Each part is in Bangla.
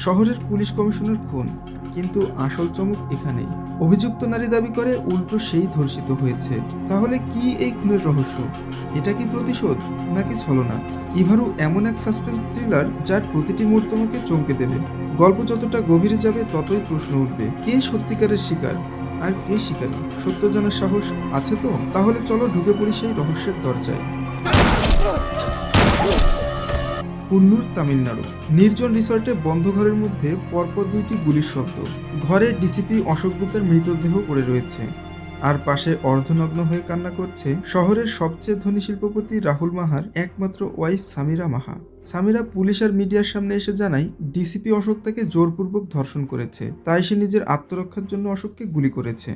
শহরের পুলিশ কমিশনার খুন, কিন্তু আসল চমক এখানেই। অভিযুক্ত নারী দাবি করে উল্টো সেই ধর্ষিত হয়েছে। তাহলে কি এই খুনের রহস্য? এটা কি প্রতিশোধ নাকি ছলনা? ইভারু এমন এক সাসপেন্স থ্রিলার যার প্রতিটি মুহূর্ত তোমাকে চমকে দেবে। গল্প যতটা গভীরে যাবে ততই প্রশ্ন উঠবে, কে সত্যিকারের শিকার আর কে শিকারী? সত্য জানার সাহস আছে তো? তাহলে চলো ঢুকে পড়ি সেই রহস্যের দরজায়। কুন্নুর, তামিলনাড়ু। নির্জন রিসর্টে বন্ধ ঘরের মধ্যে পরপর দুইটি গুলির শব্দ। ঘরে ডিসিপি অশোক গুপ্তার মৃতদেহ পড়ে রয়েছে, আর পাশে অর্ধনগ্ন হয়ে কান্না করছে শহরের সবচেয়ে ধনী শিল্পপতি রাহুল মাহার একমাত্র ওয়াইফ সামিরা মাহা। সামিরা পুলিশ আর মিডিয়ার সামনে এসে জানায় ডিসিপি অশোক তাকে জোরপূর্বক ধর্ষণ করেছে, তাই সে নিজের আত্মরক্ষার জন্য অশোককে গুলি করেছে।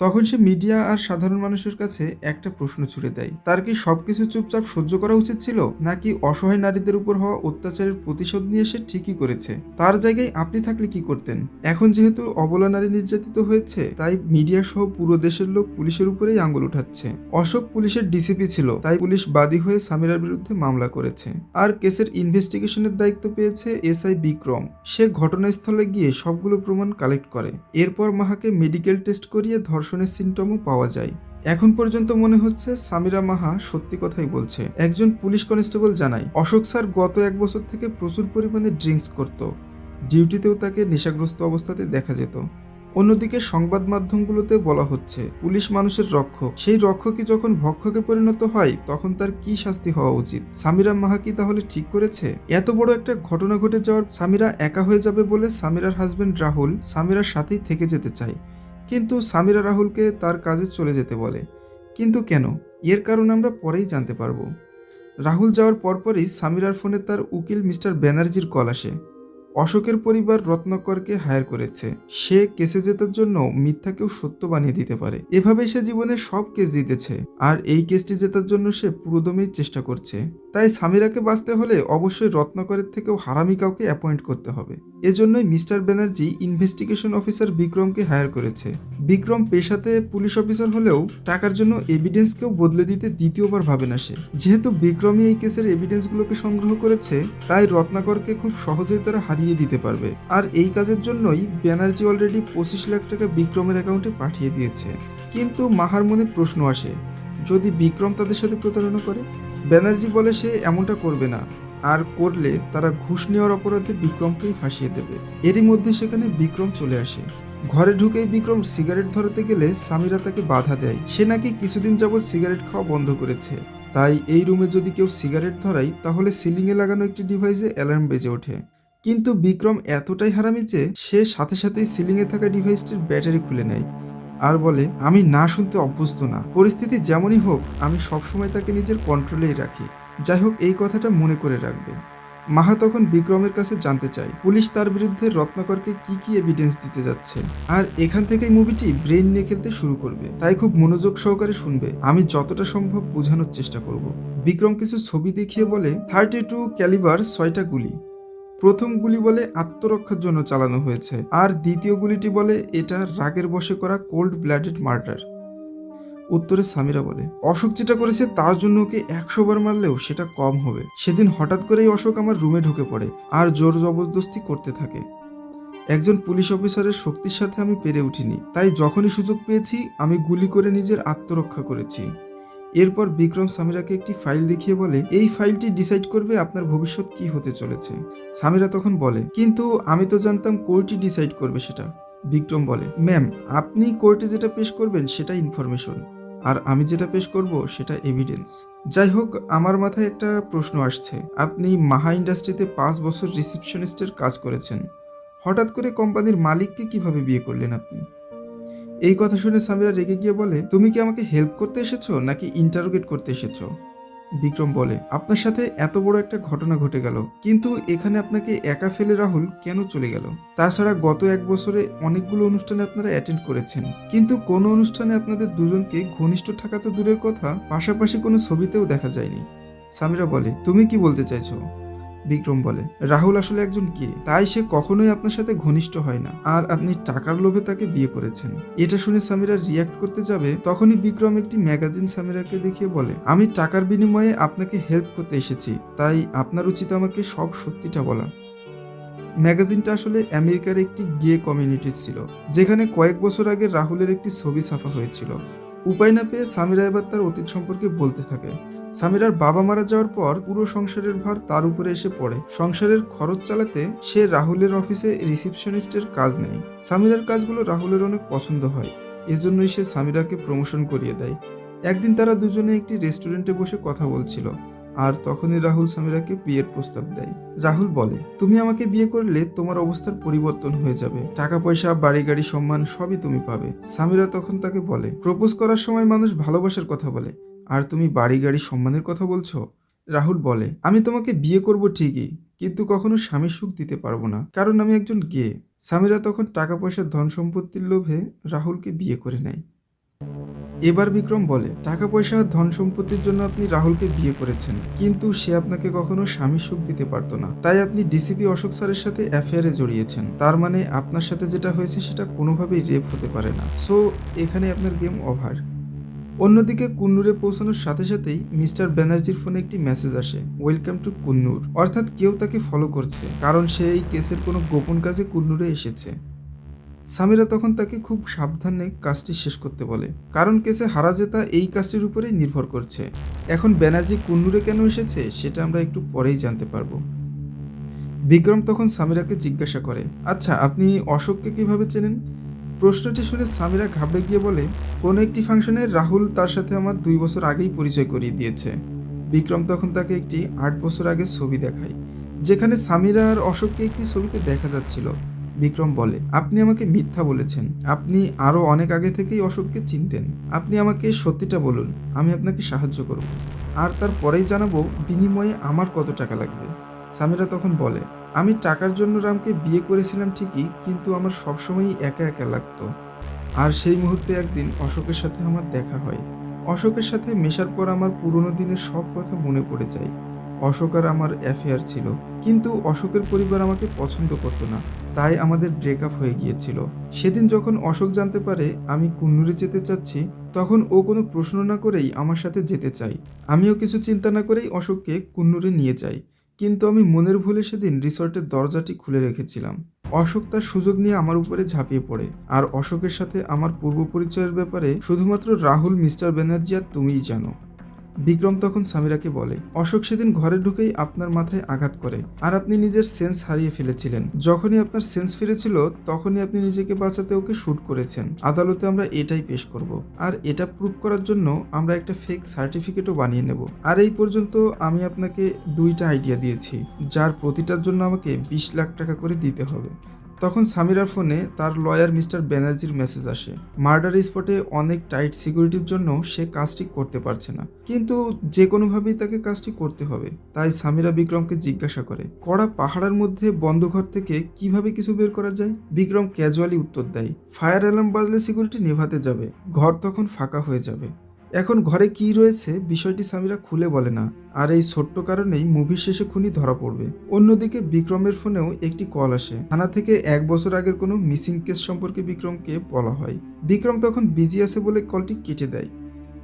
তখন সে মিডিয়া আর সাধারণ মানুষের কাছে একটা প্রশ্ন ছুড়ে দেয়, তার কি সবকিছু চুপচাপ সহ্য করা উচিত ছিল, নাকি অসহায় নারীদের উপর হওয়া অত্যাচারের প্রতিশোধ নিয়ে সে ঠিকই করেছে? তার জায়গায় আপনি থাকলে কি করতেন? এখন যেহেতু অবলা নারী নির্যাতিত হয়েছে, তাই মিডিয়া সহ পুরো দেশের লোক পুলিশের উপরেই আঙুল উঠাচ্ছে। অশোক পুলিশের ডিসিপি ছিল, তাই পুলিশ বাদী হয়ে সামিরার বিরুদ্ধে মামলা করেছে, আর কেসের ইনভেস্টিগেশনের দায়িত্ব পেয়েছে এসআই বিক্রম। সে ঘটনাস্থলে গিয়ে সবগুলো প্রমাণ কালেক্ট করে। এরপর মাহাকে মেডিকেল টেস্ট করিয়ে ধর্ষণের সিমটমও পাওয়া যায়। এখন পর্যন্ত মনে হচ্ছে সামিরা মাহা সত্যি কথাই বলছে। একজন পুলিশ কনস্টেবল জানায়, অশোক স্যার গত 1 বছর থেকে প্রচুর পরিমাণে ড্রিঙ্কস করত। ডিউটিতেও তাকে নেশাগ্রস্ত অবস্থাতে দেখা যেত। অন্যদিকে সংবাদ মাধ্যমগুলোতে বলা হচ্ছে পুলিশ মানুষের রক্ষক, সেই রক্ষকই যখন ভক্ষকে পরিণত হয় তখন তার কি শাস্তি হওয়া উচিত? সামিরা মাহা কি তাহলে ঠিক করেছে? এত বড় একটা ঘটনা ঘটে যাওয়ার সামিরা একা হয়ে যাবে বলে সামিরার হাজবেন্ড রাহুল সামিরার সাথেই থেকে যেতে চায়, কিন্তু সামিরা রাহুলকে তার কাজে চলে যেতে বলে। কিন্তু কেন? এর কারণ আমরা পরেই জানতে পারবো। রাহুল যাওয়ার পরপরই সামিরার ফোনে তার উকিল মিস্টার ব্যানার্জির কল আসে। অশোকের পরিবার রত্নাকরকে হায়ার করেছে। সে কেসে জেতার জন্য মিথ্যাকেও সত্য বানিয়ে দিতে পারে। এভাবে সে জীবনে সব কেস জিতেছে, আর এই কেসটি জেতার জন্য সে পুরোদমেই চেষ্টা করছে। তাই সামিরাকে বাঁচতে হলে অবশ্যই রত্নাকরের থেকেও হারামি কাউকে অ্যাপয়েন্ট করতে হবে। এজন্যই মিস্টার ব্যানার্জি ইনভেস্টিগেশন অফিসার বিক্রমকে হায়ার করেছে। বিক্রম পেশাতে পুলিশ অফিসার হলেও টাকার জন্য এভিডেন্সকেও বদলে দিতে দ্বিতীয়বার ভাবে না সে। যেহেতু বিক্রমই এই কেসের এভিডেন্সগুলোকে সংগ্রহ করেছে, তাই রত্নাকরকে খুব সহজেই তারা হারিয়ে দিতে পারবে। আর এই কাজের জন্যই ব্যানার্জি অলরেডি 25 লাখ টাকা বিক্রমের অ্যাকাউন্টে পাঠিয়ে দিয়েছে। কিন্তু মাহার মনে প্রশ্ন আসে, যদি বিক্রম তাদের সাথে প্রতারণা করে? ব্যানার্জি বলে সে এমনটা করবে না, আর করলে তারা ঘুষ নেওয়ার অপরাধে বিক্রমকেই ফাঁসিয়ে দেবে। এরই মধ্যে সেখানে বিক্রম চলে আসে। ঘরে ঢুকেই বিক্রম সিগারেট ধরাতে গেলে সামিরা তাকে বাধা দেয়। সে নাকি কিছুদিন যাবৎ সিগারেট খাওয়া বন্ধ করেছে, তাই এই রুমে যদি কেউ সিগারেট ধরায় তাহলে সিলিংয়ে লাগানো একটি ডিভাইসে অ্যালার্ম বেজে ওঠে। কিন্তু বিক্রম এতটাই হারামি যে সে সাথে সাথেই সিলিংয়ে থাকা ডিভাইসটির ব্যাটারি খুলে নেয় আর বলে, আমি না শুনতে অভ্যস্ত না, পরিস্থিতি যেমনই হোক আমি সবসময় তাকে নিজের কন্ট্রোলেই রাখি। যাই হোক, এই কথাটা মনে করে রাখবে। মাহা তখন বিক্রমের কাছে জানতে চায় পুলিশ তার বিরুদ্ধে রত্নাকরকে কি কি এভিডেন্স দিতে যাচ্ছে, আর এখান থেকেই মুভিটি ব্রেন নিয়ে খেলতে শুরু করবে। তাই খুব মনোযোগ সহকারে শুনবে, আমি যতটা সম্ভব বোঝানোর চেষ্টা করব। বিক্রম কিছু ছবি দেখিয়ে বলে, 32 ক্যালিবার 6টা গুলি। প্রথম গুলি বলে আত্মরক্ষার জন্য চালানো হয়েছে, আর দ্বিতীয় গুলিটি বলে এটা রাগের বশে করা কোল্ড ব্লাডেড মার্ডার। উত্তরে সামিরা বলে, অশোক যেটা করেছে তার জন্য ওকে 100 বার মারলেও সেটা কম হবে। সেদিন হঠাৎ করেই অশোক আমার রুমে ঢুকে পড়ে আর জোর জবরদস্তি করতে থাকে। একজন পুলিশ অফিসারের শক্তির সাথে আমি পেরে উঠিনি, তাই যখনই সুযোগ পেয়েছি আমি গুলি করে নিজের আত্মরক্ষা করেছি। এরপর বিক্রম সামিরাকে একটি ফাইল দেখিয়ে বলে, এই ফাইলটি ডিসাইড করবে আপনার ভবিষ্যৎ কি হতে চলেছে। সামিরা তখন বলে, কিন্তু আমি তো জানতাম কোর্টই ডিসাইড করবে সেটা। বিক্রম বলে, ম্যাম, আপনি কোর্টে যেটা পেশ করবেন সেটা ইনফরমেশন, আর আমি যেটা পেশ করব সেটা এভিডেন্স। যাই হোক, আমার মাথায় একটা প্রশ্ন আসছে। আপনি মাহা ইন্ডাস্ট্রিতে 5 বছর রিসেপশনিস্টের কাজ করেছেন, হঠাৎ করে কোম্পানির মালিককে কিভাবে বিয়ে করলেন আপনি? এই কথা শুনে সামিরা রেগে গিয়ে বলে, তুমি কি আমাকে হেল্প করতে এসেছো নাকি ইন্টারোগেট করতে এসেছো? বিক্রম বলে, আপনার সাথে এত বড় একটা ঘটনা ঘটে গেল, কিন্তু এখানে আপনাকে একা ফেলে রাহুল কেন চলে গেল? তাছাড়া গত 1 বছরে অনেকগুলো অনুষ্ঠানে আপনারা অ্যাটেন্ড করেছেন, কিন্তু কোনো অনুষ্ঠানে আপনাদের দুজনকে ঘনিষ্ঠ থাকা তো দূরের কথা, পাশাপাশি কোনো ছবিতেও দেখা যায়নি। সামিরা বলে, তুমি কি বলতে চাইছো? বিক্রম বলে, রাহুল আসলে একজন কে, তাই সে কখনোই আপনার সাথে ঘনিষ্ঠ হয় না, আর আপনি টাকার লোভে তাকে বিয়ে করেছেন। এটা শুনে সামিরা রিয়াক্ট করতে যাবে, তখনই বিক্রম একটি ম্যাগাজিন সামিরাকে দেখিয়ে বলে, আমি টাকার বিনিময়ে আপনাকে হেল্প করতে এসেছি, তাই আপনার উচিত আমাকে সব সত্যিটা বলা। ম্যাগাজিনটা আসলে আমেরিকার একটি গে কমিউনিটি ছিল, যেখানে কয়েক বছর আগে রাহুলের একটি ছবি ছাপা হয়েছিল। উপায় না পেয়ে সামিরা এবার তার অতীত সম্পর্কে বলতে থাকে। সামিরার বাবা মারা যাওয়ার পর পুরো সংসারের ভার তার উপরে এসে পড়ে। সংসারের খরচ চালাতে সে রাহুলের অফিসে রিসিপশনিস্টের কাজ নেয়। সামিরার কাজগুলো রাহুলের অনেক পছন্দ হয়, এজন্যই সে সামিরাকে প্রমোশন করিয়ে দেয়। একদিন তারা দুজনে একটি রেস্টুরেন্টে বসে কথা বলছিল, আর তখনই রাহুল সামিরাকে বিয়ের প্রস্তাব দেয়। রাহুল বলে, তুমি আমাকে বিয়ে করলে তোমার অবস্থার পরিবর্তন হয়ে যাবে, টাকা পয়সা, বাড়ি গাড়ি, সম্মান সবই তুমি পাবে। সামিরা তখন তাকে বলে, প্রপোজ করার সময় মানুষ ভালোবাসার কথা বলে, আর তুমি বাড়ি গাড়ি সম্মানের কথা বলছো? রাহুল বলে, আমি তোমাকে বিয়ে করব ঠিকই, কিন্তু কখনো স্বামীর সুখ দিতে পারবো না, কারণ আমি একজন গে। সামিরা তখন টাকা পয়সার ধন সম্পত্তির লোভে রাহুলকে বিয়ে করে নেয়। এবার বিক্রম বলে, টাকা পয়সা আর ধন সম্পত্তির জন্য আপনি রাহুলকে বিয়ে করেছেন, কিন্তু সে আপনাকে কখনো স্বামীর সুখ দিতে পারতো না, তাই আপনি ডিসিপি অশোক স্যারের সাথে অ্যাফেয়ারে জড়িয়েছেন। তার মানে আপনার সাথে যেটা হয়েছে সেটা কোনোভাবেই রেপ হতে পারে না। সো এখানে আপনার গেম ওভার। অন্যদিকে কুন্নুরে পৌঁছানোর সাথে সাথেই মিস্টার ব্যানার্জির ফোনে একটি মেসেজ আসে, ওয়েলকাম টু কুন্নুর। অর্থাৎ কেউ তাকে ফলো করছে, কারণ সে এই কেসের কোনো গোপন কাজে কুন্নুরে এসেছে। সামিরা তখন তাকে খুব সাবধানে কাজটি শেষ করতে বলে, কারণ কেসে হারা জেতা এই কাজটির উপরেই নির্ভর করছে। এখন ব্যানার্জি কুন্নুরে কেন এসেছে সেটা আমরা একটু পরেই জানতে পারবো। বিক্রম তখন সামিরাকে জিজ্ঞাসা করে, আচ্ছা আপনি অশোককে কিভাবে চেনেন? প্রশ্নটি শুনে সামিরা ঘাবড়ে গিয়ে বলে, কোনো একটি ফাংশনে রাহুল তার সাথে আমার 2 বছর আগেই পরিচয় করিয়ে দিয়েছে। বিক্রম তখন তাকে একটি 8 বছর আগের ছবি দেখায়, যেখানে সামিরা আর অশোককে একটি ছবিতে দেখা যাচ্ছিল। বিক্রম বলে, আপনি আমাকে মিথ্যা বলেছেন, আপনি আরও অনেক আগে থেকেই অশোককে চিনতেন। আপনি আমাকে সত্যিটা বলুন, আমি আপনাকে সাহায্য করব, আর তারপরেই জানাবো বিনিময়ে আমার কত টাকা লাগবে। সামিরা তখন বলে, আমি টাকার জন্য রামকে বিয়ে করেছিলাম ঠিকই, কিন্তু আমার সবসময়ই একা একা লাগতো। আর সেই মুহূর্তে একদিন অশোকের সাথে আমার দেখা হয়। অশোকের সাথে মেশার পর আমার পুরনো দিনের সব কথা মনে পড়ে যায়। অশোক আর আমার অ্যাফেয়ার ছিল, কিন্তু অশোকের পরিবার আমাকে পছন্দ করতো না, তাই আমাদের ব্রেকআপ হয়ে গিয়েছিল। সেদিন যখন অশোক জানতে পারে আমি কুন্নুরে যেতে চাচ্ছি, তখন ও কোনো প্রশ্ন না করেই আমার সাথে যেতে চাই। আমিও কিছু চিন্তা না করেই অশোককে কুন্নুরে নিয়ে যাই, কিন্তু আমি মনের ভুলে সেদিন রিসর্টের দরজাটি খুলে রেখেছিলাম। অশোক তার সুযোগ নিয়ে আমার উপরে ঝাঁপিয়ে পড়ে, আর অশোকের সাথে আমার পূর্ব পরিচয়ের ব্যাপারে শুধুমাত্র রাহুল, মিস্টার ব্যানার্জি আর তুমিই জানো। বিক্রম তখন সামিরাকে বলে, অশোক সেদিন ঘরে ঢুকেই আপনার মাথায় আঘাত করে, আর আপনি নিজের সেন্স হারিয়ে ফেলেছিলেন। যখনই আপনার সেন্স ফিরেছিল তখনই আপনি নিজেকে বাঁচাতে ওকে শুট করেছেন। আদালতে আমরা এটাই পেশ করব, আর এটা প্রুভ করার জন্য আমরা একটা ফেক সার্টিফিকেটও বানিয়ে নেব। আর এই পর্যন্ত আমি আপনাকে 2টা আইডিয়া দিয়েছি, যার প্রতিটার জন্য আমাকে 20 লাখ টাকা করে দিতে হবে। তখন সামিরার ফোনে তার লয়ার মিস্টার ব্যানার্জির মেসেজ আসে। মার্ডার স্পটে অনেক টাইট সিকিউরিটির জন্য সে কাজটি করতে পারছে না, কিন্তু যে কোনোভাবেই তাকে কাজটি করতে হবে। তাই সামিরা বিক্রমকে জিজ্ঞাসা করে, কড়া পাহাড়ের মধ্যে বন্ধ ঘর থেকে কিভাবে কিছু বের করা যায়? বিক্রম ক্যাজুয়ালি উত্তর দেয়, ফায়ার অ্যালার্ম বাজলে সিকিউরিটি নেভাতে যাবে, ঘর তখন ফাঁকা হয়ে যাবে। এখন ঘরে কি রয়েছে বিষয়টি সামিরা খুলে বলে না, আর এই ছোট্ট কারণেই মুভির শেষে খুনি ধরা পড়বে। অন্যদিকে বিক্রমের ফোনেও একটি কল আসে। থানা থেকে 1 বছর আগের কোনো মিসিং কেস সম্পর্কে বিক্রমকে বলা হয়। বিক্রম তখন বিজি আছে বলে কলটি কেটে দেয়,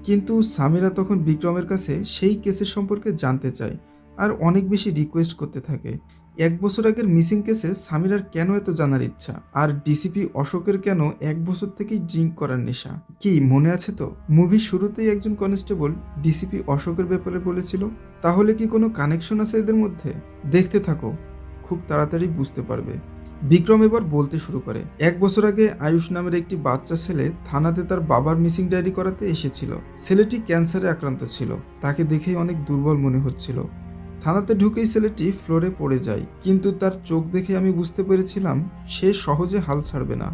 কিন্তু সামিরা তখন বিক্রমের কাছে সেই কেসের সম্পর্কে জানতে চায়, আর অনেক বেশি রিকোয়েস্ট করতে থাকে। 1 বছর আগের মিসিং কেসে সামিরার কেন এত জানার ইচ্ছা, আর ডিসিপি অশোকের কেন 1 বছর থেকেই ড্রিঙ্ক করার নেশা, কি মনে আছে তো? মুভির শুরুতেই একজন কনস্টেবল ডিসিপি অশোকের ব্যাপারে বলেছিল। তাহলে কি কোনো কানেকশন আছে এদের মধ্যে? দেখতে থাকো, খুব তাড়াতাড়ি বুঝতে পারবে। বিক্রম এবার বলতে শুরু করে, 1 বছর আগে আয়ুষ নামের একটি বাচ্চা ছেলে থানাতে তার বাবার মিসিং ডায়েরি করাতে এসেছিল। ছেলেটি ক্যান্সারে আক্রান্ত ছিল, তাকে দেখেই অনেক দুর্বল মনে হচ্ছিল। থানাতে ঢুকেই ছেলেটি ফ্লোরে পড়ে যায়, কিন্তু তার চোখ দেখে আমি বুঝতে পেরেছিলাম সে সহজে হাল ছাড়বে না।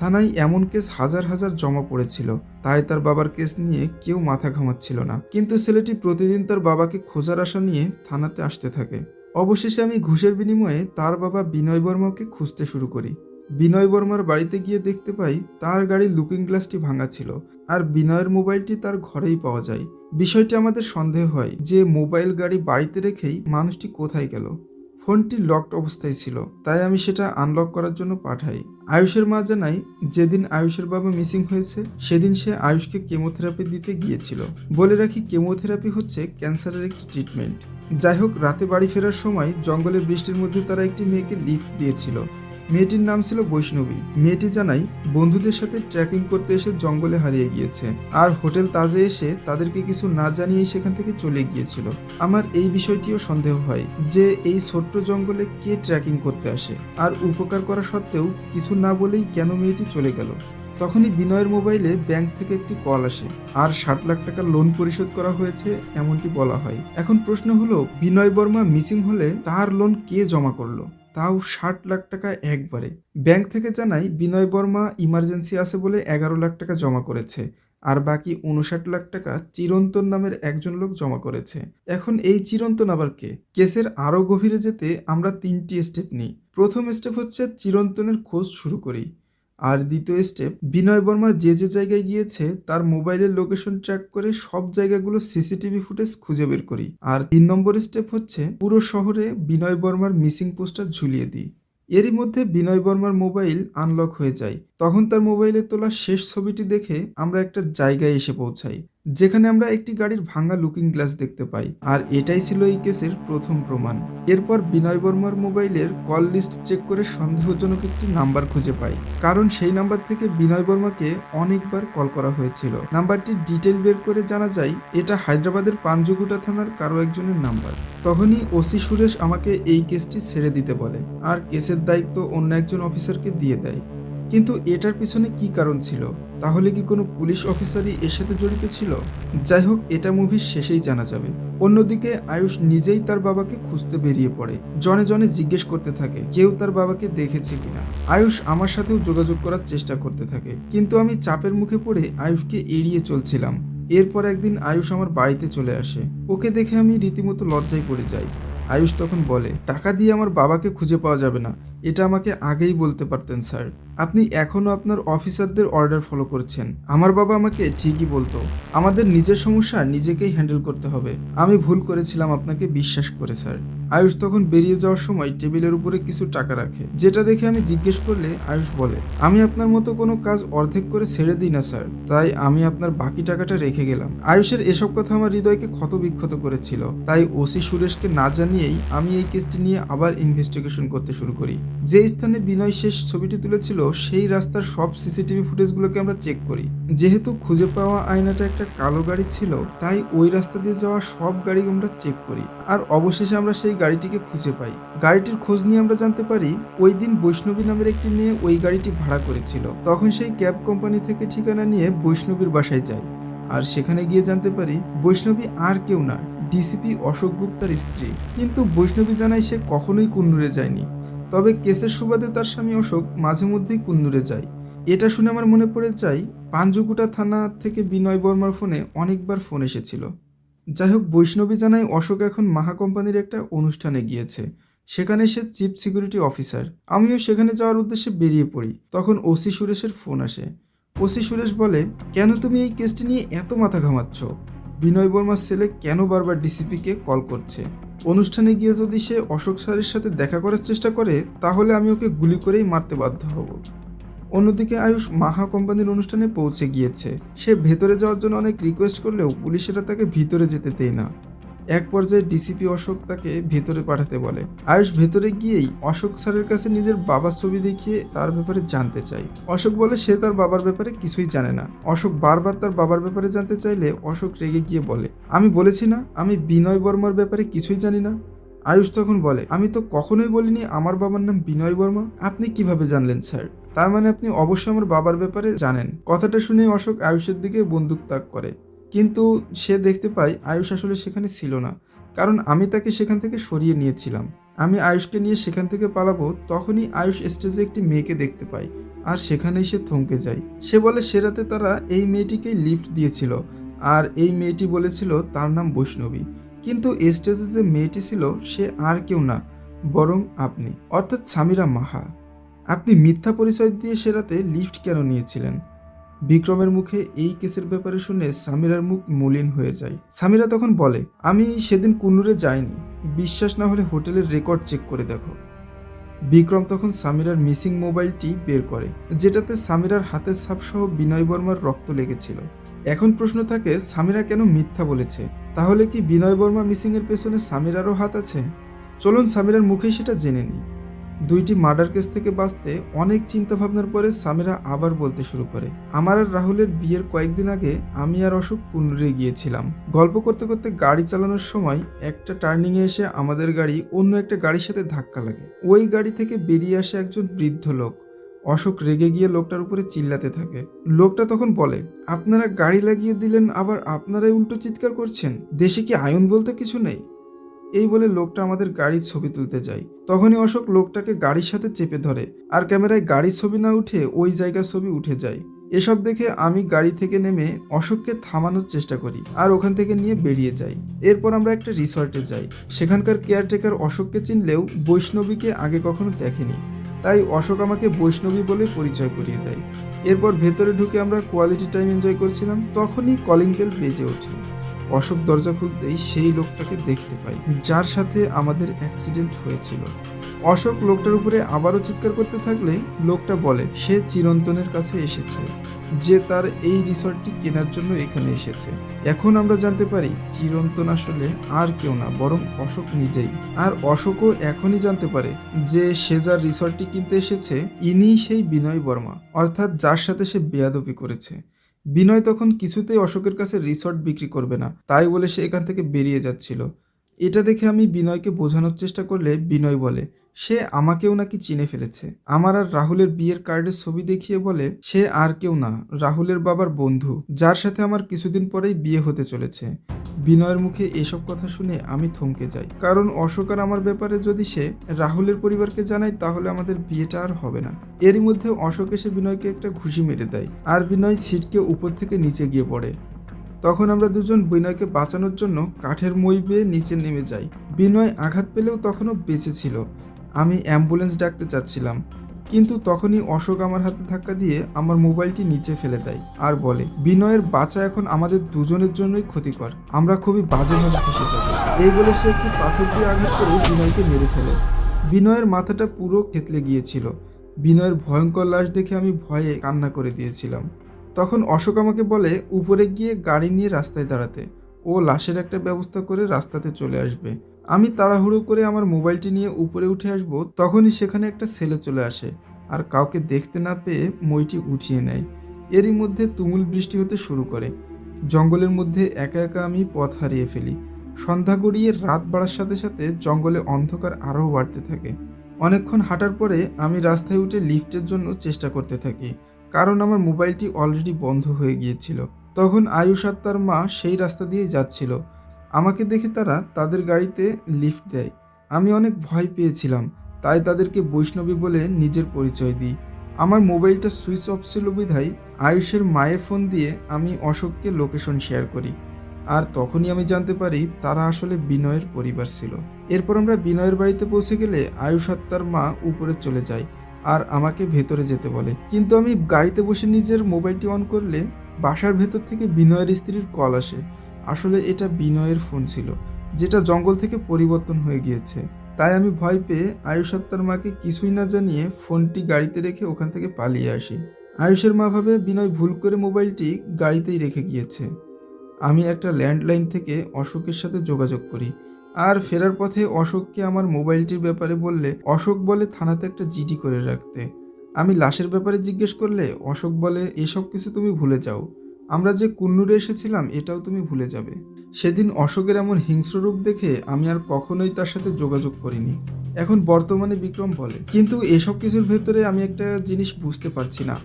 থানায় এমন কেস হাজার হাজার জমা পড়েছিল, তাই তার বাবার কেস নিয়ে কেউ মাথা ঘামাচ্ছিল না। কিন্তু ছেলেটি প্রতিদিন তার বাবাকে খোঁজার আশা নিয়ে থানাতে আসতে থাকে। অবশেষে আমি ঘুষের বিনিময়ে তার বাবা বিনয় বর্মাকে খুঁজতে শুরু করি। বিনয় বর্মার বাড়িতে গিয়ে দেখতে পাই তার গাড়ির লুকিং গ্লাসটি ভাঙা ছিল, আর বিনয়ের মোবাইলটি তার ঘরেই পাওয়া যায়। বিষয়টি আমাদের সন্দেহ হয় যে মোবাইল গাড়ি বাড়িতে রেখেই মানুষটি কোথায় গেল। ফোনটি লকড অবস্থায় ছিল, তাই আমি সেটা আনলক করার জন্য পাঠাই। আয়ুষের মা জানাই, যেদিন আয়ুষের বাবা মিসিং হয়েছে সেদিন সে আয়ুষকে কেমোথেরাপি দিতে গিয়েছিল। বলে রাখি, কেমোথেরাপি হচ্ছে ক্যান্সারের একটি ট্রিটমেন্ট। যাই হোক, রাতে বাড়ি ফেরার সময় জঙ্গলে বৃষ্টির মধ্যে তারা একটি মেয়েকে লিফট দিয়েছিল। মেয়েটির নাম ছিল বৈষ্ণবী। মেয়েটি জানায় বন্ধুদের সাথে ট্রেকিং করতে এসে জঙ্গলে হারিয়ে গিয়েছে আর হোটেল তাজে এসে তাদেরকে কিছু না জানিয়েই সেখান থেকে চলে গিয়েছিল। আমার এই বিষয়টিও সন্দেহ হয় যে এই ছোট্ট জঙ্গলে কে ট্রেকিং করতে আসে আর উপকার করা সত্ত্বেও কিছু না বলেই কেন মেয়েটি চলে গেল। তখনই বিনয়ের মোবাইলে ব্যাংক থেকে একটি কল আসে আর 60 লাখ টাকার লোন পরিশোধ করা হয়েছে এমনটি বলা হয়। এখন প্রশ্ন হলো, বিনয় বর্মা মিসিং হলে তার লোন কে জমা করলো, তাও 60 লাখ টাকা একবারে। ব্যাংক থেকে জানায় বিনয় বর্মা ইমার্জেন্সি আছে বলে 11 লাখ টাকা জমা করেছে আর বাকি 59 লাখ টাকা চিরন্তন নামের একজন লোক জমা করেছে। এখন এই চিরন্তন আবার কে? কেসের আরও গভীরে যেতে আমরা 3টি স্টেপ নিই। প্রথম স্টেপ হচ্ছে চিরন্তনের খোঁজ শুরু করি, আর দ্বিতীয় স্টেপ বিনয় বর্মা যে যে জায়গায় গিয়েছে তার মোবাইলের লোকেশন ট্র্যাক করে সব জায়গাগুলো সিসিটিভি ফুটেজ খুঁজে বের করি, আর 3 নম্বর স্টেপ হচ্ছে পুরো শহরে বিনয় বর্মার মিসিং পোস্টার ঝুলিয়ে দিই। এরই মধ্যে বিনয় বর্মার মোবাইল আনলক হয়ে যায়। তখন তার মোবাইলে তোলা শেষ ছবিটি দেখে আমরা একটা জায়গায় এসে পৌঁছাই যেখানে আমরা একটি গাড়ির ভাঙা লুকিং গ্লাস দেখতে পাই, আর এটাই ছিল এই কেসের প্রথম প্রমাণ। এরপর বিনয় বর্মার মোবাইলের কল লিস্ট চেক করে সন্দেহজনক একটি নাম্বার খুঁজে পাই, কারণ সেই নাম্বার থেকে বিনয় বর্মাকে অনেকবার কল করা হয়েছিল। নাম্বারটির ডিটেল বের করে জানা যায় এটা হায়দ্রাবাদের পাঞ্জুগুটা থানার কারো একজনের নাম্বার। তখনই ওসি সুরেশ আমাকে এই কেসটি ছেড়ে দিতে বলে আর কেসের দায়িত্ব অন্য একজন অফিসারকে দিয়ে দেয়। কিন্তু এটার পিছনে কি কারণ ছিল? তাহলে কি কোনো পুলিশ অফিসারই এর সাথে জড়িত ছিল? যাই হোক, এটা মুভির শেষেই জানা যাবে। অন্যদিকে আয়ুষ নিজেই তার বাবাকে খুঁজতে বেরিয়ে পড়ে। জনে জনে জিজ্ঞেস করতে থাকে কেউ তার বাবাকে দেখেছে কিনা। আয়ুষ আমার সাথেও যোগাযোগ করার চেষ্টা করতে থাকে, কিন্তু আমি চাপের মুখে পড়ে আয়ুষকে এড়িয়ে চলছিলাম। এরপর একদিন আয়ুষ আমার বাড়িতে চলে আসে। ওকে দেখে আমি রীতিমতো লজ্জায় পড়ে যাই। আয়ুষ তখন বলে, টাকা দিয়ে আমার বাবাকে খুঁজে পাওয়া যাবে না, এটা আমাকে আগেই বলতে পারতেন স্যার। আপনি এখনও আপনার অফিসারদের অর্ডার ফলো করছেন। আমার বাবা আমাকে ঠিকই বলতো, আমাদের নিজের সমস্যা নিজেকেই হ্যান্ডেল করতে হবে। আমি ভুল করেছিলাম আপনাকে বিশ্বাস করে স্যার। আয়ুষ তখন বেরিয়ে যাওয়ার সময় টেবিলের উপরে কিছু টাকা রাখে, যেটা দেখে আমি জিজ্ঞেস করলে আয়ুষ বলে, আমি আপনার মতো কোনো কাজ অর্ধেক করে ছেড়ে দিই না স্যার, তাই আমি আপনার বাকি টাকাটা রেখে গেলাম। আয়ুষের এসব কথা আমার হৃদয়কে ক্ষতবিক্ষত করেছিল, তাই ওসি সুরেশকে না জানিয়েই আমি এই কেসটি নিয়ে আবার ইনভেস্টিগেশন করতে শুরু করি। যে স্থানে বিনয় শেষ ছবিটি তুলেছিল সেই রাস্তার সব সিসিটিভি ফুটেজগুলোকে আমরা চেক করি। যেহেতু খুঁজে পাওয়া আয়নাটা একটা কালো গাড়ি ছিল, তাই ওই রাস্তা দিয়ে যাওয়া সব গাড়ি আমরা চেক করি, আর অবশেষে আমরা সেই গাড়িটিকে খুঁজে পাই। গাড়িটির খোঁজ নিয়ে আমরা জানতে পারি ওই দিন বৈষ্ণবী নামের একটি মেয়ে ওই গাড়িটি ভাড়া করেছিল। তখন সেই ক্যাব কোম্পানি থেকে ঠিকানা নিয়ে বৈষ্ণবীর বাসায় যায়, আর সেখানে গিয়ে জানতে পারি বৈষ্ণবী আর কেউ না, ডিসিপি অশোক গুপ্তার স্ত্রী। কিন্তু বৈষ্ণবী জানায় সে কখনোই কুন্নুরে যায়নি, তবে কেসের সুবাদে তার স্বামী অশোক মাঝে মধ্যেই কুন্নুরে যায়। এটা শুনে আমার মনে পড়ে যায় পাঞ্জুগুটা থানা থেকে বিনয় বর্মার ফোনে অনেকবার ফোন এসেছিল। যাই হোক, বৈষ্ণবী জানায় অশোক এখন মাহা কোম্পানির একটা অনুষ্ঠানে গিয়েছে, সেখানে সে চিফ সিকিউরিটি অফিসার। আমিও সেখানে যাওয়ার উদ্দেশ্যে বেরিয়ে পড়ি। তখন ওসি সুরেশের ফোন আসে। ওসি সুরেশ বলে, কেন তুমি এই কেসটি নিয়ে এত মাথা ঘামাচ্ছ? বিনয় বর্মার ছেলে কেন বারবার ডিসিপিকে কল করছে? অনুষ্ঠানে গিয়ে যদি সে অশোক স্যারের সাথে দেখা করার চেষ্টা করে তাহলে আমি ওকে গুলি করেই মারতে বাধ্য হব। অন্যদিকে আয়ুষ মাহা কোম্পানির অনুষ্ঠানে পৌঁছে গিয়েছে। সে ভেতরে যাওয়ার জন্য অনেক রিকোয়েস্ট করলেও পুলিশেরা তাকে ভিতরে যেতে দেয় না। এক পর্যায়ে ডিসিপি অশোক তাকে ভেতরে পাঠাতে বলে। আয়ুষ ভেতরে গিয়েই অশোক স্যারের কাছে নিজের বাবার ছবি দেখিয়ে তার ব্যাপারে জানতে চায়। অশোক বলে সে তার বাবার ব্যাপারে কিছুই জানে না। অশোক বারবার তার বাবার ব্যাপারে জানতে চাইলে অশোক রেগে গিয়ে বলে, আমি বলেছি না আমি বিনয় বর্মার ব্যাপারে কিছুই জানি না। আয়ুষ তখন বলে, আমি তো কখনোই বলিনি আমার বাবার নাম বিনয় বর্মা। আপনি কিভাবে জানলেন স্যার? তার মানে আপনি অবশ্যই আমার বাবার ব্যাপারে জানেন। কথাটা শুনে অশোক আয়ুষের দিকে বন্দুক তাক করে, কিন্তু সে দেখতে পায় আয়ুষ আসলে সেখানে ছিল না, কারণ আমি তাকে সেখান থেকে সরিয়ে নিয়েছিলাম। আমি আয়ুষকে নিয়ে সেখান থেকে পালাবো, তখনই আয়ুষ স্টেজে একটি মেয়েকে দেখতে পায়, আর সেখানেই সে থমকে যায়। সে বলে সে রাতে তারা এই মেয়েটিকেই লিফট দিয়েছিল, আর এই মেয়েটি বলেছিল তার নাম বৈষ্ণবী। কিন্তু স্টেজে যে মেয়েটি ছিল সে আর কেউ না, বরং আপনি, অর্থাৎ সামিরা মাহা। আপনি মিথ্যা পরিচয় দিয়ে সে রাতে লিফট কেন নিয়েছিলেন? বিক্রমের মুখে এই কেসের ব্যাপারে শুনে সামিরার মুখ মলিন হয়ে যায়। সামিরা তখন বলে, আমি সেদিন কুন্নুরে যাইনি, বিশ্বাস না হলে হোটেলের রেকর্ড চেক করে দেখো। বিক্রম তখন সামিরার মিসিং মোবাইলটি বের করে, যেটাতে সামিরার হাতের ছাপ সহ বিনয় বর্মার রক্ত লেগেছিল। এখন প্রশ্ন থাকে সামিরা কেন মিথ্যা বলেছে? তাহলে কি বিনয় বর্মা মিসিংয়ের পেছনে সামিরারও হাত আছে? চলুন সামিরার মুখেই সেটা জেনে নিই। দুইটি মার্ডার কেস থেকে বাঁচতে অনেক চিন্তা ভাবনার পরে সামিরা আবার বলতে শুরু করে, আমার আর রাহুলের বিয়ের কয়েকদিন আগে আমি আর অশোক কুন্নুরে গিয়েছিলাম। গল্প করতে করতে গাড়ি চালানোর সময় একটা টার্নিংয়ে এসে আমাদের গাড়ি অন্য একটা গাড়ির সাথে ধাক্কা লাগে। ওই গাড়ি থেকে বেরিয়ে আসে একজন বৃদ্ধ লোক। অশোক রেগে গিয়ে লোকটার উপরে চিল্লাতে থাকে। লোকটা তখন বলে, আপনারা গাড়ি লাগিয়ে দিলেন, আবার আপনারাই উল্টো চিৎকার করছেন, দেশে কি আইন বলতে কিছু নেই? এই বলে লোকটা আমাদের গাড়ির ছবি তুলতে যায়। তখনই অশোক লোকটাকে গাড়ির সাথে চেপে ধরে, আর ক্যামেরায় গাড়ির ছবি না উঠে ওই জায়গার ছবি উঠে যায়। এসব দেখে আমি গাড়ি থেকে নেমে অশোককে থামানোর চেষ্টা করি আর ওখান থেকে নিয়ে বেরিয়ে যাই। এরপর আমরা একটা রিসর্টে যাই। সেখানকার কেয়ারটেকার অশোককে চিনলেও বৈষ্ণবীকে আগে কখনো দেখেনি, তাই অশোক আমাকে বৈষ্ণবী বলে পরিচয় করিয়ে দেয়। এরপর ভেতরে ঢুকে আমরা কোয়ালিটি টাইম এনজয় করছিলাম, তখনই কলিং বেল বেজে ওঠে। অশোক দরজা খুলতেই সেই লোকটাকে দেখতে পাই যার সাথে আমাদের অ্যাক্সিডেন্ট হয়েছিল। অশোক লোকটার উপরে আবারও চিৎকার করতে থাকলে লোকটা বলে সে চিরন্তনের কাছে এসেছে, যে তার এই রিসর্টটি কেনার জন্য এখানে এসেছে। এখন আমরা জানতে পারি চিরন্তন আসলে আর কেউ না, বরং অশোক নিজেই। আর অশোকও এখনই জানতে পারে যে সে যার রিসর্টটি কিনতে এসেছে ইনিই সেই বিনয় বর্মা, অর্থাৎ যার সাথে সে বেয়াদবি করেছে। বিনয় তখন কিছুতেই অশোকের কাছে রিসর্ট বিক্রি করবে না, তাই বলে সে এখান থেকে বেরিয়ে যাচ্ছিল। এটা দেখে আমি বিনয়কে বোঝানোর চেষ্টা করলে বিনয় বলে সে আমাকেও নাকি চিনে ফেলেছে। আমার আর রাহুলের বিয়ের কার্ডের ছবি দেখিয়ে বলে সে আর কেউ না, রাহুলের বাবার বন্ধু, যার সাথে আমার কিছুদিন পরেই বিয়ে হতে চলেছে। বিনয়ের মুখে এসব কথা শুনে আমি থমকে যাই, কারণ অশোক আর আমার ব্যাপারে যদি সে রাহুলের পরিবারকে জানায় তাহলে আমাদের বিয়েটা আর হবে না। এরই মধ্যে অশোক এসে বিনয়কে একটা ঘুষি মেরে দেয় আর বিনয় ছিটকে উপর থেকে নিচে গিয়ে পড়ে। তখন আমরা দুজন বিনয়কে বাঁচানোর জন্য কাঠের মই বেয়ে নিচে নেমে যাই। বিনয় আঘাত পেলেও তখনও বেঁচে ছিল। আমি অ্যাম্বুলেন্স ডাকতে চাচ্ছিলাম, কিন্তু তখনই অশোক আমার হাতে ধাক্কা দিয়ে আমার মোবাইলটি নিচে ফেলে দেয় আর বলে বিনয়ের বাঁচা এখন আমাদের দুজনের জন্যই ক্ষতিকর, আমরা খুবই বাজেভাবে ফেসে যাব। এই বলে সে একটি পাথর দিয়ে আঘাত করে বিনয়কে মেরে ফেলে। বিনয়ের মাথাটা পুরো থেতলে গিয়েছিল। বিনয়ের ভয়ঙ্কর লাশ দেখে আমি ভয়ে কান্না করে দিয়েছিলাম। তখন অশোক আমাকে বলে উপরে গিয়ে গাড়ি নিয়ে রাস্তায় দাঁড়াতে, ও লাশের একটা ব্যবস্থা করে রাস্তাতে চলে আসবে। আমি তাড়াহুড়ো করে আমার মোবাইলটি নিয়ে উপরে উঠে আসব, তখনই সেখানে একটা ছেলে চলে আসে আর কাউকে দেখতে না পেয়ে মইটি উঠিয়ে নেয়। এরই মধ্যে তুমুল বৃষ্টি হতে শুরু করে। জঙ্গলের মধ্যে একা একা আমি পথ হারিয়ে ফেলি। সন্ধ্যা গড়িয়ে রাত বাড়ার সাথে সাথে জঙ্গলে অন্ধকার আরও বাড়তে থাকে। অনেকক্ষণ হাঁটার পরে আমি রাস্তায় উঠে লিফটের জন্য চেষ্টা করতে থাকি, কারণ আমার মোবাইলটি অলরেডি বন্ধ হয়ে গিয়েছিল। তখন আয়ুষ আর তার মা সেই রাস্তা দিয়ে যাচ্ছিল। আমাকে দেখে তারা তাদের গাড়িতে লিফট দেয়। আমি অনেক ভয় পেয়েছিলাম, তাই তাদেরকে বৈষ্ণবী বলে নিজের পরিচয় দিই। আমার মোবাইলটা সুইচ অফ ছিল বিধায় আয়ুষের মায়ের ফোন দিয়ে আমি অশোককে লোকেশন শেয়ার করি। আর তখনই আমি জানতে পারি তারা আসলে বিনয়ের পরিবার ছিল। এরপর আমরা বিনয়ের বাড়িতে পৌঁছে গেলে আয়ুষ আর তার মা উপরে চলে যায় আর আমাকে ভেতরে যেতে বলে, কিন্তু আমি গাড়িতে বসে নিজের মোবাইলটি অন করলে বাসার ভেতর থেকে বিনয়ের স্ত্রীর কল আসে। আসলে এটা বিনয়ের ফোন ছিল, যেটা জঙ্গল থেকে পরিবর্তন হয়ে গিয়েছে। তাই আমি ভয় পেয়ে আয়ুষ আর তার মাকে কিছুই না জানিয়ে ফোনটি গাড়িতে রেখে ওখান থেকে পালিয়ে আসি। আয়ুষের মা ভাবে বিনয় ভুল করে মোবাইলটি গাড়িতেই রেখে গিয়েছে। আমি একটা ল্যান্ডলাইন থেকে অশোকের সাথে যোগাযোগ করি আর ফেরার পথে অশোককে আমার মোবাইলটির ব্যাপারে বললে অশোক বলে থানাতে একটা জিডি করে রাখতে। আমি লাশের ব্যাপারে জিজ্ঞেস করলে অশোক বলে এসব কিছু তুমি ভুলে যাও, আমরা যে কুন্নুরে এসেছিলাম এটাও তুমি ভুলে যাবে। সেদিন অশোকের এমন হিংস্র রূপ দেখে আমি আর কখনোই তার সাথে যোগাযোগ করিনি। এখন বর্তমানে বিক্রম বলে, কিন্তু এসব কিছুর ভেতরে আমি একটা জিনিস বুঝতে পারছি না,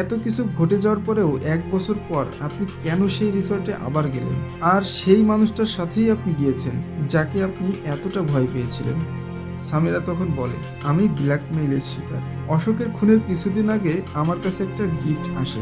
এত কিছু ঘটে যাওয়ার পরেও 1 বছর পর আপনি কেন সেই রিসর্টে আবার গেলেন, আর সেই মানুষটার সাথেই আপনি গিয়েছেন যাকে আপনি এতটা ভয় পেয়েছিলেন। সামিরা তখন বলে, আমি ব্ল্যাকমেইলের শিকার। অশোকের খুনের কিছুদিন আগে আমার কাছে একটা গিফট আসে,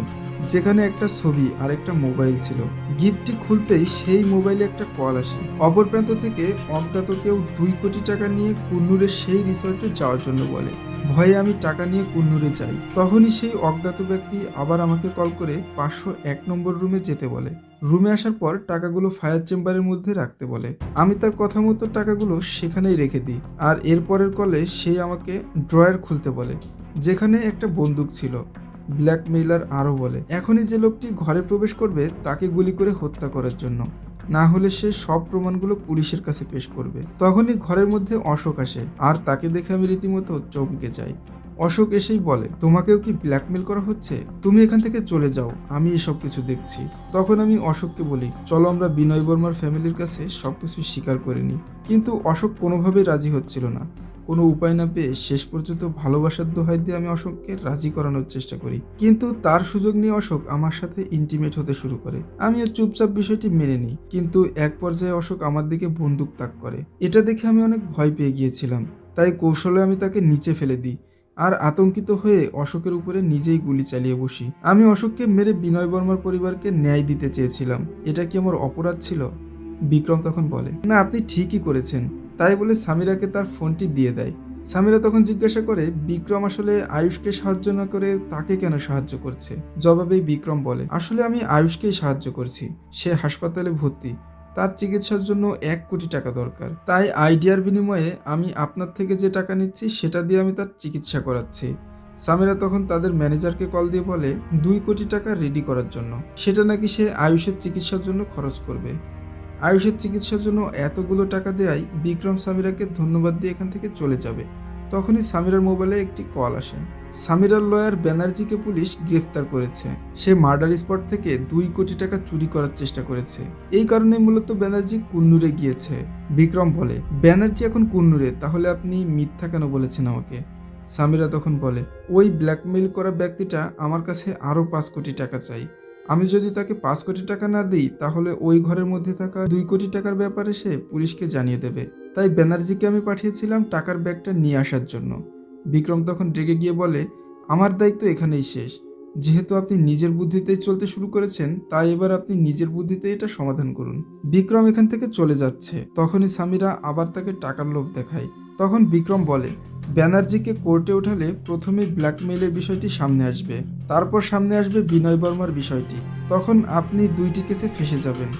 যেখানে একটা ছবি আর একটা মোবাইল ছিল। গিফটটি খুলতেই সেই মোবাইলে একটা কল আসে। অপর প্রান্ত থেকে অজ্ঞাত কেউ 2 কোটি টাকা নিয়ে কুন্নুরের সেই রিসর্টে যাওয়ার জন্য বলে। ভয়ে আমি টাকা নিয়ে কুন্নুরে যাই। তখনই সেই অজ্ঞাত ব্যক্তি আবার আমাকে কল করে 501 নম্বর রুমে যেতে বলে। রুমে আসার পর টাকাগুলো ফায়ার চেম্বারের মধ্যে রাখতে বলে। আমি তার কথা মতো টাকাগুলো সেখানেই রেখে দিই। আর এরপরের কলে সে আমাকে ড্রয়ার খুলতে বলে, যেখানে একটা বন্দুক ছিল। ব্ল্যাকমেইলার আরও বলে, এখনই যে লোকটি ঘরে প্রবেশ করবে তাকে গুলি করে হত্যা করার জন্য, না হলে সে সব প্রমাণগুলো পুলিশের কাছে পেশ করবে। তখনই ঘরের মধ্যে অশোক আসে, আর তাকে দেখে আমি রীতিমতো চমকে যাই। অশোক এসেই বলে, তোমাকেও কি ব্ল্যাকমেল করা হচ্ছে? তুমি এখান থেকে চলে যাও, আমি এসব কিছু দেখছি। তখন আমি অশোককে বলি, চলো আমরা বিনয় বর্মার ফ্যামিলির কাছে সবকিছু স্বীকার করে নিই। কিন্তু অশোক কোনোভাবেই রাজি হচ্ছিল না। কোনো উপায় না পেয়ে শেষ পর্যন্ত ভালোবাসার দোহাই দিয়ে আমি অশোককে রাজি করানোর চেষ্টা করি, কিন্তু তার সুযোগ নিয়ে অশোক আমার সাথে ইন্টিমেট হতে শুরু করে। আমিও চুপচাপ বিষয়টি মেনে নিই, কিন্তু এক পর্যায়ে অশোক আমার দিকে বন্দুক তাক করে। এটা দেখে আমি অনেক ভয় পেয়ে গিয়েছিলাম, তাই কৌশলে আমি তাকে নিচে ফেলে দিই, আর আতঙ্কিত হয়ে অশোকের উপরে নিজেই গুলি চালিয়ে বসি। আমি অশোককে মেরে বিনয় বর্মার পরিবারকে ন্যায় দিতে চেয়েছিলাম। এটা কি আমার অপরাধ ছিল? বিক্রম তখন বলে, না, আপনি ঠিকই করেছেন। তাই বলে সামিরাকে তার ফোনটি দিয়ে দেয়। সামিরা তখন জিজ্ঞাসা করে, বিক্রম আসলে আয়ুষকে সাহায্য না করে তাকে কেন সাহায্য করছে? জবাবেই বিক্রম বলে, আসলে আমি আয়ুষকেই সাহায্য করছি। সে হাসপাতালে ভর্তি, তার চিকিৎসার জন্য 1 কোটি টাকা দরকার। তাই আইডিয়ার বিনিময়ে আমি আপনার থেকে যে টাকা নিচ্ছি সেটা দিয়ে আমি তার চিকিৎসা করাচ্ছি। সামিরা তখন তাদের ম্যানেজারকে কল দিয়ে বলে 2 কোটি টাকা রেডি করার জন্য, সেটা নাকি সে আয়ুষের চিকিৎসার জন্য খরচ করবে। আয়ুষের চিকিৎসার জন্য এতগুলো টাকা দেয়াই বিক্রম সামিরাকে ধন্যবাদ দিয়ে এখান থেকে চলে যাবে। তখনই সামিরার মোবাইলে একটি কল আসে। সামিরার লয়ার ব্যানার্জিকে পুলিশ গ্রেফতার করেছে। সে মার্ডার স্পট থেকে 2 কোটি টাকা চুরি করার চেষ্টা করেছে। এই কারণে মূলত ব্যানার্জি কুন্নুরে গিয়েছে। বিক্রম বলে, ব্যানার্জি এখন কুন্নুরে, তাহলে আপনি মিথ্যা কেন বলেছেন আমাকে? সামিরা তখন বলে, ওই ব্ল্যাকমেইল করা ব্যক্তিটা আমার কাছে আরও 5 কোটি টাকা চাই। আমি যদি তাকে 5 কোটি টাকা না দিই, তাহলে ওই ঘরের মধ্যে থাকা 2 কোটি টাকার ব্যাপারে সে পুলিশকে জানিয়ে দেবে। তাই ব্যানার্জিকে আমি পাঠিয়েছিলাম টাকার ব্যাগটা নিয়ে আসার জন্য। বিক্রম তখন রেগে গিয়ে বলে, আমার দায়িত্ব এখানেই শেষ। যেহেতু আপনি নিজের বুদ্ধিতেই চলতে শুরু করেছেন, তাই এবার আপনি নিজের বুদ্ধিতে এটা সমাধান করুন। বিক্রম এখান থেকে চলে যাচ্ছে, তখনই সামিরা আবার তাকে টাকার লোভ দেখায়। তখন বিক্রম বলে, ব্যানার্জিকে কোর্টে ওঠালে প্রথমে ব্ল্যাকমেইলের বিষয়টি সামনে আসবে, তারপর সামনে আসবে বিনয় বর্মার বিষয়টি। তখন আপনি 2টি কেসে ফেসে যাবেন।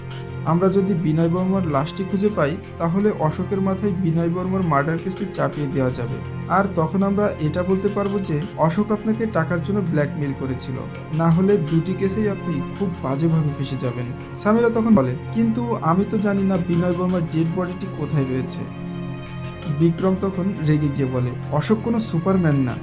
আমরা যদি বিনয় বর্মার লাশটি খুঁজে পাই, তাহলে অশোকের মাথায় বিনয় বর্মার মার্ডার কেসটি চাপিয়ে দেওয়া যাবে, আর তখন আমরা এটা বলতে পারবো যে অশোক আপনাকে টাকার জন্য ব্ল্যাকমেইল করেছিল। না হলে 2টি কেসেই আপনি খুব বাজেভাবে ফেসে যাবেন। সামিরা তখন বলে, কিন্তু আমি তো জানি না বিনয় বর্মার ডেড বডিটি কোথায় রয়েছে। বিক্রম তখন রেগে গিয়ে বলে, অশোক কোনো সুপারম্যান না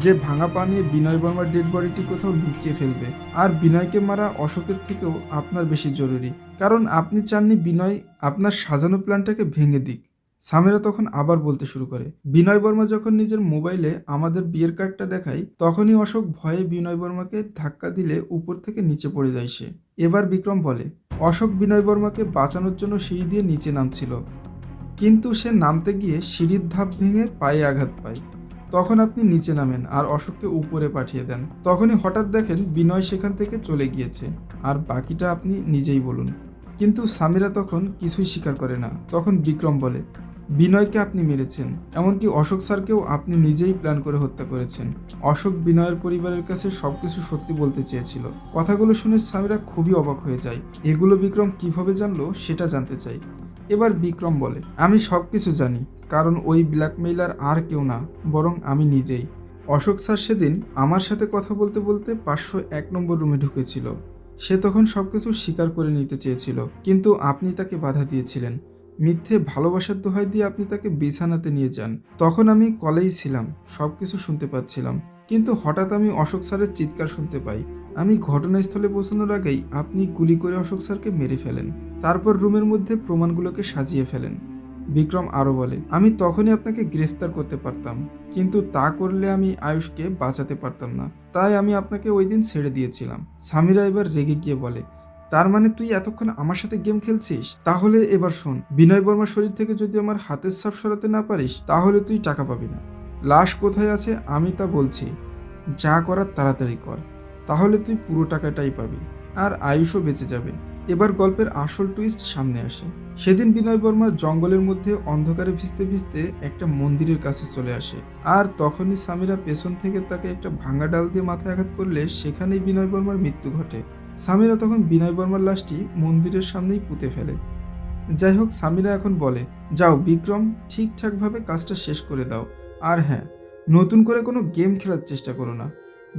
যে ভাঙা পা নিয়ে বিনয় বর্মার ডেড বডিটি কোথাও লুকিয়ে ফেলবে। আর বিনয়কে মারা অশোকের থেকেও আপনার বেশি জরুরি, কারণ আপনি চাননি বিনয় আপনার সাজানো প্ল্যানটাকে ভেঙে দিক। সামিরা তখন আবার বলতে শুরু করে, বিনয় বর্মা যখন নিজের মোবাইলে আমাদের বিয়ের কার্ডটা দেখায়, তখনই অশোক ভয়ে বিনয় বর্মাকে ধাক্কা দিলে উপর থেকে নিচে পড়ে যায় সে। এবার বিক্রম বলে, অশোক বিনয় বর্মাকে বাঁচানোর জন্য সিঁড়ি দিয়ে নিচে নামছিল, কিন্তু সে নামতে গিয়ে সিঁড়ির ধাপ ভেঙে পায়ে আঘাত পায়। তখন আপনি নিচে নামেন আর অশোককে উপরে পাঠিয়ে দেন। তখনই হঠাৎ দেখেন বিনয় সেখান থেকে চলে গিয়েছে, আর বাকিটা আপনি নিজেই বলুন। কিন্তু সামিরা তখন কিছুই স্বীকার করে না। তখন বিক্রম বলে, বিনয়কে আপনি মেরেছেন, এমনকি অশোক স্যারকেও আপনি নিজেই প্ল্যান করে হত্যা করেছেন। অশোক বিনয়ের পরিবারের কাছে সবকিছু সত্যি বলতে চেয়েছিল। কথাগুলো শুনে সামিরা খুবই অবাক হয়ে যায়। এগুলো বিক্রম কিভাবে জানলো সেটা জানতে চাই। এবার বিক্রম বলে, আমি সব কিছু জানি, কারণ ওই ব্ল্যাকমেইলার আর কেউ না, বরং আমি নিজেই। অশোক স্যার সেদিন আমার সাথে কথা বলতে বলতে 501 নম্বর রুমে ঢুকেছিল। সে তখন সবকিছু স্বীকার করে নিতে চেয়েছিল, কিন্তু আপনি তাকে বাধা দিয়েছিলেন। মিথ্যে ভালোবাসার দোহাই দিয়ে আপনি তাকে বিছানাতে নিয়ে যান। তখন আমি কলেই ছিলাম, সবকিছু শুনতে পাচ্ছিলাম, কিন্তু হঠাৎ আমি অশোক স্যারের চিৎকার শুনতে পাই। আমি ঘটনাস্থলে পৌঁছানোর আগেই আপনি গুলি করে অশোক স্যারকে মেরে ফেলেন, তারপর রুমের মধ্যে প্রমাণগুলোকে সাজিয়ে ফেলেন। বিক্রম আরও বলে, আমি তখনই আপনাকে গ্রেফতার করতে পারতাম, কিন্তু তা করলে আমি আয়ুষকে বাঁচাতে পারতাম না, তাই আমি আপনাকে ওই দিন ছেড়ে দিয়েছিলাম। সামিরা এবার রেগে গিয়ে বলে, তার মানে তুই এতক্ষণ আমার সাথে গেম খেলছিস? তাহলে এবার শোন, বিনয় বর্মার শরীর থেকে যদি আমার হাতের ছাপ সরাতে না পারিস, তাহলে তুই টাকা পাবি না। লাশ কোথায় আছে আমি তা বলছি, যা করার তাড়াতাড়ি কর, তাহলে তুই পুরো টাকাটাই পাবি, আর আয়ুষও বেঁচে যাবে। এবার গল্পের আসল টুইস্ট সামনে আসে। সেদিন বিনয় বর্মা জঙ্গলের মধ্যে অন্ধকারে ভিজতে ভিজতে একটা মন্দিরের কাছে চলে আসে, আর তখনই সামিরা পেছন থেকে তাকে একটা ভাঙা ডাল দিয়ে মাথায় আঘাত করলে সেখানেই বিনয় বর্মার মৃত্যু ঘটে। সামিরা তখন বিনয় বর্মার লাশটি মন্দিরের সামনেই পুঁতে ফেলে। যাই হোক, সামিরা এখন বলে, যাও বিক্রম, ঠিকঠাকভাবে কাজটা শেষ করে দাও, আর হ্যাঁ, নতুন করে কোনো গেম খেলার চেষ্টা করো না।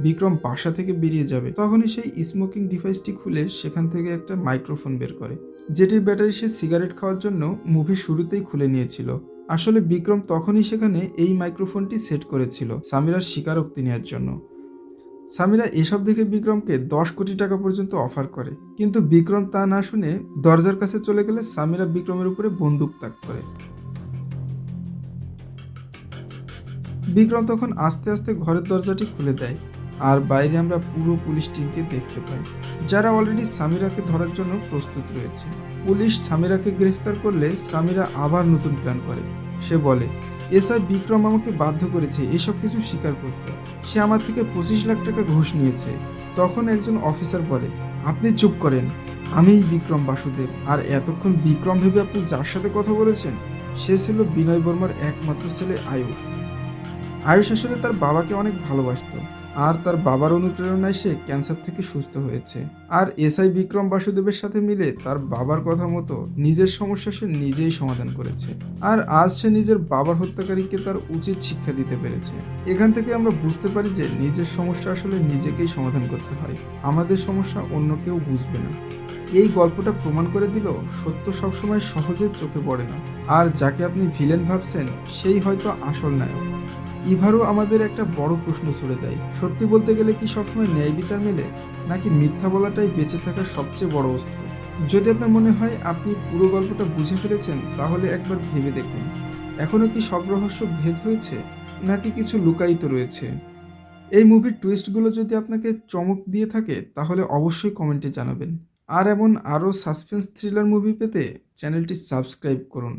বিক্রম বাসা থেকে বেরিয়ে যাবে, তখনই সেই স্মোকিং ডিভাইসটি খুলে সেখান থেকে একটা মাইক্রোফোন বের করে, যেটির ব্যাটারি সে সিগারেট খাওয়ার জন্য মুভির শুরুতেই খুলে নিয়েছিল। আসলে বিক্রম তখনই সেখানে এই মাইক্রোফোনটি সেট করেছিল সামিরার স্বীকারোক্তি নেওয়ার জন্য। সামিরা এসব দেখে বিক্রমকে 10 কোটি টাকা পর্যন্ত অফার করে, কিন্তু বিক্রম তা না শুনে দরজার কাছে চলে গেলে সামিরা বিক্রমের উপরে বন্দুক তাক করে। বিক্রম তখন আস্তে আস্তে ঘরের দরজাটি খুলে দেয়, আর বাইরে আমরা পুরো পুলিশ টিমকে দেখতে পাই, যারা অলরেডি সামিরাকে ধরার জন্য প্রস্তুত রয়েছে। পুলিশ সামিরাকে গ্রেফতার করলে সামিরা আবার নতুন প্ল্যান করে। সে বলে, এসআই বিক্রম আমাকে বাধ্য করেছে এসব কিছু স্বীকার করতে, সে আমার থেকে 25 লাখ টাকা ঘুষ নিয়েছে। তখন একজন অফিসার বলে, আপনি চুপ করেন, আমিই বিক্রম বাসুদেব। আর এতক্ষণ বিক্রম ভেবে আপনি যার সাথে কথা বলেছেন সে ছিল বিনয় বর্মার একমাত্র ছেলে আয়ুষ। আয়ুষ আসলে তার বাবাকে অনেক ভালোবাসতো, আর তার বাবার অনুপ্রেরণায় সে ক্যান্সার থেকে সুস্থ হয়েছে। আর এসআই বিক্রম বাসুদেবের সাথে মিলে তার বাবার কথা মতো নিজের সমস্যা সে নিজেই সমাধান করেছে। আর আজ সে নিজের বাবার হত্যাকারীকে তার উচিত শিক্ষা দিতে পেরেছে। এখান থেকে আমরা বুঝতে পারি যে নিজের সমস্যা আসলে নিজেকেই সমাধান করতে হয়, আমাদের সমস্যা অন্য কেউ বুঝবে না। এই গল্পটা প্রমাণ করে দিল সত্য সবসময় সহজে চোখে পড়ে না, আর যাকে আপনি ভিলেন ভাবছেন সেই হয়তো আসল নায়ক। ইভারও আমাদের একটা বড় প্রশ্ন ছুড়ে দেয়, সত্যি বলতে গেলে কি সবসময় ন্যায় বিচার মেলে, নাকি মিথ্যা বলাটাই বেঁচে থাকার সবচেয়ে বড় অস্ত্র? যদি আপনার মনে হয় আপনি পুরো গল্পটা বুঝে ফেলেছেন, তাহলে একবার ভেবে দেখুন, এখনো কি সব রহস্য ভেদ হয়েছে, নাকি কিছু লুকায়িত রয়েছে? এই মুভির টুইস্টগুলো যদি আপনাকে চমক দিয়ে থাকে তাহলে অবশ্যই কমেন্টে জানাবেন। আর এমন আরও সাসপেন্স থ্রিলার মুভি পেতে চ্যানেলটি সাবস্ক্রাইব করুন।